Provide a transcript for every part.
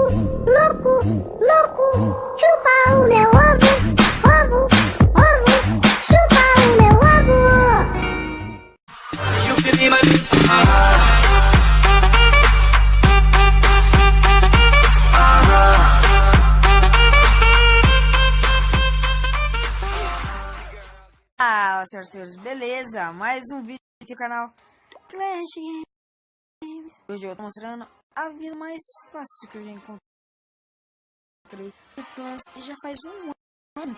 louco, louco, chupa o meu ovo, chupa o meu ovo. Senhoras e senhores, beleza? Mais um vídeo aqui no canal Clash Games. Hoje eu tô mostrando a vila mais fácil que eu já encontrei e já faz um ano,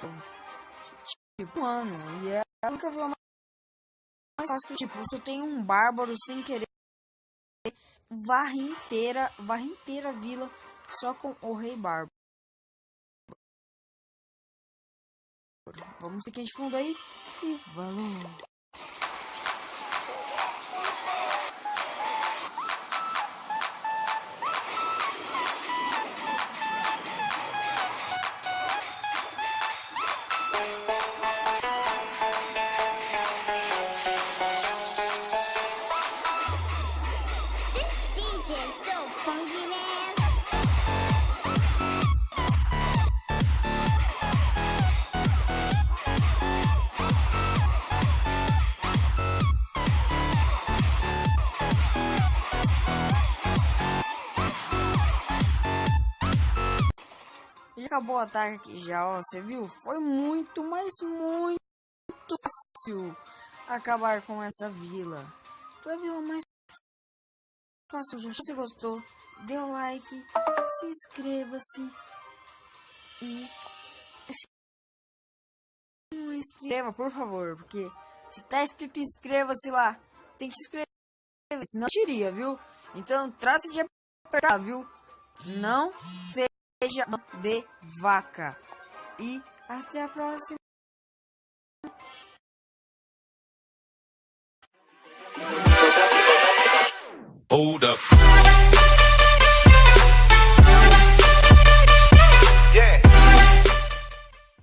tipo um ano, e é a única vila mais fácil que tipo, você tem um bárbaro sem querer varre inteira a vila só com o rei bárbaro. Vamos aqui de fundo aí e valeu! DJ so funky, man. Já acabou o ataque aqui já, ó, você viu? Foi muito, mas muito fácil acabar com essa vila. Foi a vila mais fácil já. Se você gostou, dê o like, se inscreva-se e se não inscreva, por favor, porque se tá escrito inscreva-se lá, tem que se inscrever, senão tiria, viu? Então trate de apertar, viu? Não seja de vaca. E até a próxima. Hold up.